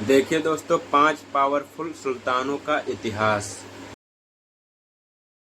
देखिए दोस्तों 5 पावरफुल सुल्तानों का इतिहास।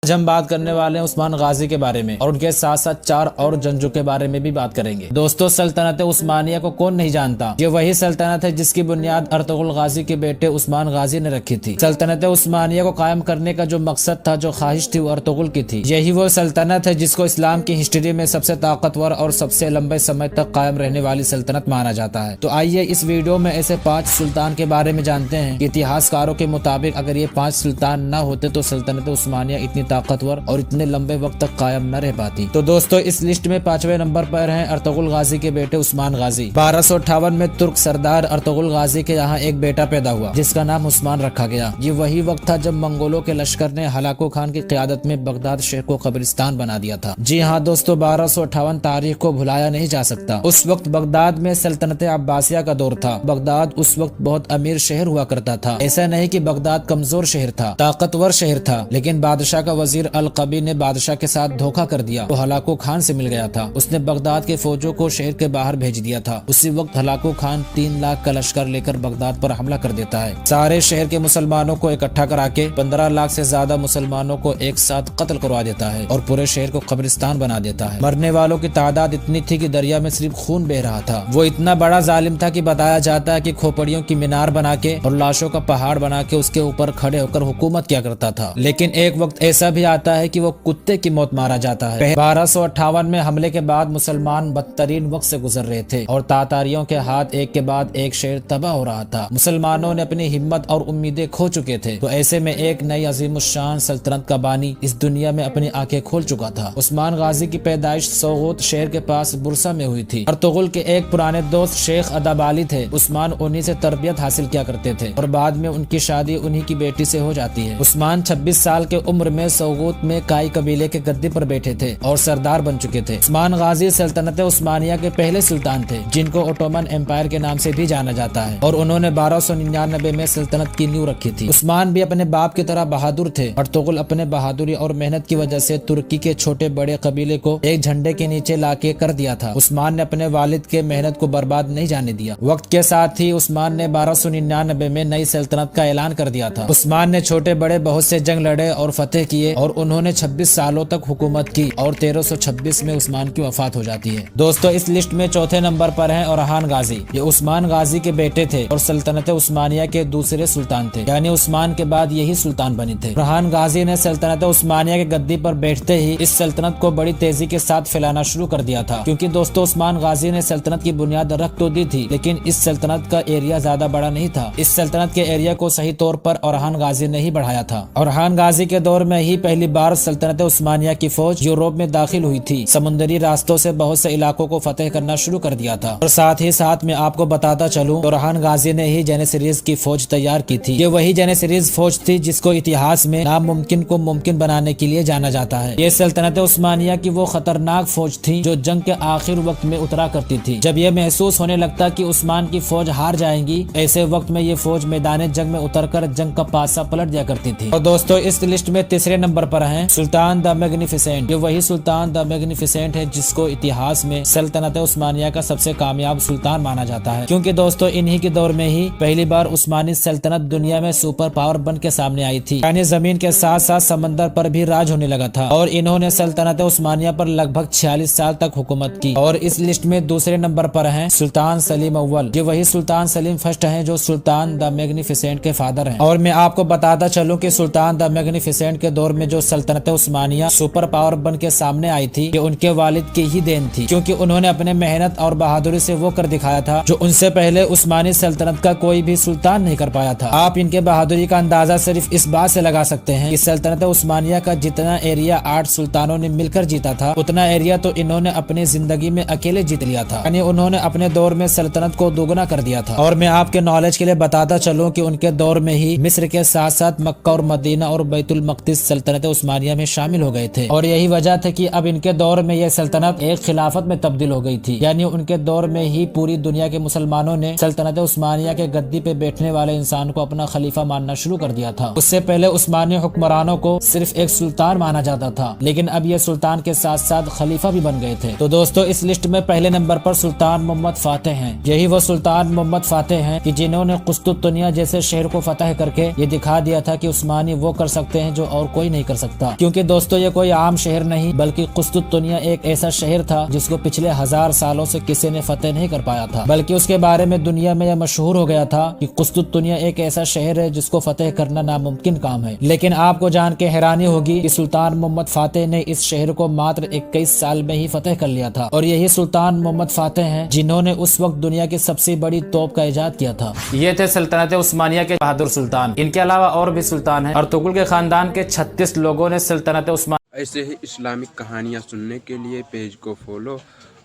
आज हम बात करने वाले हैं उस्मान गाजी के बारे में और उनके साथ साथ 4 और जंजों के बारे में भी बात करेंगे। दोस्तों सल्तनत उस्मानिया को कौन नहीं जानता। ये वही सल्तनत है जिसकी बुनियाद अर्तुगरुल गाजी के बेटे उस्मान गाजी ने रखी थी। सल्तनत उस्मानिया को कायम करने का जो मकसद था, जो ख्वाहिश थी, वो अर्तुगरुल की थी। यही वो सल्तनत है जिसको इस्लाम की हिस्ट्री में सबसे ताकतवर और सबसे लंबे समय तक कायम रहने वाली सल्तनत माना जाता है। तो आइए इस वीडियो में ऐसे 5 सुल्तान के बारे में जानते हैं कि इतिहासकारों के मुताबिक अगर ये 5 सुल्तान न होते तो सल्तनत उस्मानिया इतनी ताकतवर और इतने लंबे वक्त तक कायम न रह पाती। तो दोस्तों इस लिस्ट में 5वें नंबर पर हैं अर्तुगरुल गाजी के बेटे उस्मान गाजी। 1258 में तुर्क सरदार अर्तुगरुल गाजी के यहाँ एक बेटा पैदा हुआ जिसका नाम उस्मान रखा गया। ये वही वक्त था जब मंगोलों के लश्कर ने हलाकू खान की क़यादत में बगदाद शहर को कब्रिस्तान बना दिया था। जी हाँ दोस्तों, 1258 तारीख को भुलाया नहीं जा सकता। उस वक्त बगदाद में सल्तनत अब्बासिया का दौर था। बगदाद उस वक्त बहुत अमीर शहर हुआ करता था। ऐसा नहीं कि बगदाद कमजोर शहर था, ताकतवर शहर था, लेकिन बादशाह का वजीर अल-कबी ने बादशाह के साथ धोखा कर दिया। वो हलाकू खान से मिल गया था। उसने बगदाद के फौजों को शहर के बाहर भेज दिया था। उसी वक्त हलाकू खान 3 लाख का लश्कर लेकर बगदाद पर हमला कर देता है। सारे शहर के मुसलमानों को इकट्ठा करा के 15 लाख से ज्यादा मुसलमानों को एक साथ कत्ल करवा देता है और पूरे शहर को कब्रिस्तान बना देता है। मरने वालों की तादाद इतनी थी कि दरिया में सिर्फ खून बह रहा था। वो इतना बड़ा जालिम था कि बताया जाता है कि खोपड़ियों की मीनार बना के और लाशों का पहाड़ बना के उसके ऊपर खड़े होकर हुकूमत किया करता था। लेकिन एक वक्त ऐसा भी आता है कि वो कुत्ते की मौत मारा जाता है। 1258 में हमले के बाद मुसलमान बदतरीन वक्त से गुजर रहे थे और तातारियों के हाथ एक के बाद एक शहर तबाह हो रहा था। मुसलमानों ने अपनी हिम्मत और उम्मीदें खो चुके थे। तो ऐसे में एक नई अजीमुशान सल्तनत का बानी इस दुनिया में अपनी आंखें खोल चुका था। उस्मान गाजी की पैदाइश सोगोत शहर के पास बुरसा में हुई थी। अर्तुगरुल के एक पुराने दोस्त शेख अदाबाली थे। उस्मान उन्हीं से तरबियत हासिल किया करते थे और बाद में उनकी शादी उन्हीं की बेटी से हो जाती है। उस्मान 26 साल के उम्र में सोगोत में काई कबीले के गद्दी पर बैठे थे और सरदार बन चुके थे। उस्मान गाजी सल्तनत उस्मानिया के पहले सुल्तान थे जिनको ओटोमन एम्पायर के नाम से भी जाना जाता है और उन्होंने 1299 में सल्तनत की नींव रखी थी। उस्मान भी अपने बाप की तरह बहादुर थे। अर्तुगरुल अपने बहादुरी और मेहनत की वजह से तुर्की के छोटे बड़े कबीले को एक झंडे के नीचे लाके कर दिया था। उस्मान ने अपने वालिद के मेहनत को बर्बाद नहीं जाने दिया। वक्त के साथ ही उस्मान ने 1299 में नई सल्तनत का ऐलान कर दिया था। उस्मान ने छोटे बड़े बहुत से जंग लड़े और फतेह किए और उन्होंने 26 सालों तक हुकूमत की और 1326 में उस्मान की वफात हो जाती है। दोस्तों इस लिस्ट में चौथे नंबर पर हैं ओरहान गाजी। ये उस्मान गाजी के बेटे थे और सल्तनत उस्मानिया के दूसरे सुल्तान थे, यानी उस्मान के बाद यही सुल्तान बने थे। ओरहान गाजी ने सल्तनत उस्मानिया के गद्दी पर बैठते ही इस सल्तनत को बड़ी तेजी के साथ फैलाना शुरू कर दिया था। क्योंकि दोस्तों उस्मान गाजी ने सल्तनत की बुनियाद रख तो दी थी, लेकिन इस सल्तनत का एरिया ज्यादा बड़ा नहीं था। इस सल्तनत के एरिया को सही तौर पर ओरहान गाजी ने ही बढ़ाया था। ओरहान गाजी के दौर में ही पहली बार सल्तनत उस्मानिया की फौज यूरोप में दाखिल हुई थी। समुद्री रास्तों से बहुत से इलाकों को फतेह करना शुरू कर दिया था। और साथ ही साथ मैं आपको बताता चलूं, ओरहान गाजी ने ही जेनिसरीज की फौज तैयार की थी। ये वही जेनिसरीज फौज थी जिसको इतिहास में नामुमकिन को मुमकिन बनाने के लिए जाना जाता है। ये सल्तनत उस्मानिया की वो खतरनाक फौज थी जो जंग के आखिर वक्त में उतरा करती थी। जब यह महसूस होने लगता कि उस्मान की फौज हार जाएंगी, ऐसे वक्त में ये फौज मैदान जंग में उतरकर जंग का पासा पलट दिया करती थी। और दोस्तों इस लिस्ट में तीसरे नंबर पर हैं सुल्तान द मैग्निफिसेंट। ये वही सुल्तान द मैग्निफिसेंट है जिसको इतिहास में सल्तनत उस्मानिया का सबसे कामयाब सुल्तान माना जाता है। क्योंकि दोस्तों इन्हीं के दौर में ही पहली बार उस्मानी सल्तनत दुनिया में सुपर पावर बन के सामने आई थी, यानी जमीन के साथ साथ समंदर पर भी राज होने लगा था। और इन्होंने सल्तनत उस्मानिया पर लगभग 46 साल तक हुकूमत की। और इस लिस्ट में दूसरे नंबर पर हैं सुल्तान सलीम अव्वल। ये वही सुल्तान सलीम फर्स्ट हैं जो सुल्तान द मैग्निफिसेंट के फादर हैं। और मैं आपको बताता चलूं कि सुल्तान द मैग्निफिसेंट के दौर में जो सल्तनत उस्मानिया सुपर पावर बन के सामने आई थी, ये उनके वालिद की ही देन थी। क्योंकि उन्होंने अपने मेहनत और बहादुरी से वो कर दिखाया था जो उनसे पहले उस्मानी सल्तनत का कोई भी सुल्तान नहीं कर पाया था। आप इनके बहादुरी का अंदाजा सिर्फ इस बात से लगा सकते हैं कि सल्तनत उस्मानिया का जितना एरिया 8 सुल्तानों ने मिलकर जीता था, उतना एरिया तो इन्होंने अपनी जिंदगी में अकेले जीत लिया था। यानी उन्होंने अपने दौर में सल्तनत को दोगुना कर दिया था। और मैं आपके नॉलेज के लिए बताता चलूं कि उनके दौर में ही मिस्र के साथ साथ मक्का और मदीना और बैतुल मक़दिस सल्तनत सल्तनत उस्मानिया में शामिल हो गए थे और यही वजह थी कि अब इनके दौर में यह सल्तनत एक खिलाफत में तब्दील हो गई थी। यानी उनके दौर में ही पूरी दुनिया के मुसलमानों ने सल्तनत उस्मानिया के गद्दी पे बैठने वाले इंसान को अपना खलीफा मानना शुरू कर दिया था। उससे पहले उस्मानी हुक्मरानों को सिर्फ एक सुल्तान माना जाता था, लेकिन अब ये सुल्तान के साथ साथ खलीफा भी बन गए थे। तो दोस्तों इस लिस्ट में पहले नंबर पर सुल्तान मोहम्मद फातेह हैं। यही वो सुल्तान मोहम्मद फातेह हैं कि जिन्होंने कुस्तुतुनिया जैसे शहर को फतह करके ये दिखा दिया था कि उस्मानी वो कर सकते हैं जो और कोई नहीं कर सकता। क्योंकि दोस्तों ये कोई आम शहर नहीं बल्कि कुस्तुतुनिया एक ऐसा शहर था जिसको पिछले 1000 सालों से किसी ने फतेह नहीं कर पाया था, बल्कि उसके बारे में दुनिया में यह मशहूर हो गया था कि कुस्तुतुनिया एक ऐसा शहर है जिसको फतेह करना नामुमकिन काम है। लेकिन आपको जान के हैरानी होगी कि सुल्तान मोहम्मद फातेह ने इस शहर को मात्र 21 साल में ही फतेह कर लिया था और यही सुल्तान मोहम्मद फातेह हैं जिन्होंने उस वक्त दुनिया की सबसे बड़ी तोप का इजाद किया था। ये थे सल्तनत उस्मानिया के बहादुर सुल्तान। इनके अलावा और भी सुल्तान हैं। अर्तुगरुल के खानदान के 36 लोगों ने सल्तनत उस्मानिया ऐसे ही इस्लामिक कहानियाँ सुनने के लिए पेज को फॉलो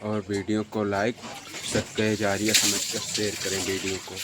और वीडियो को लाइक, सदक़े जारिया समझकर शेयर करें वीडियो को।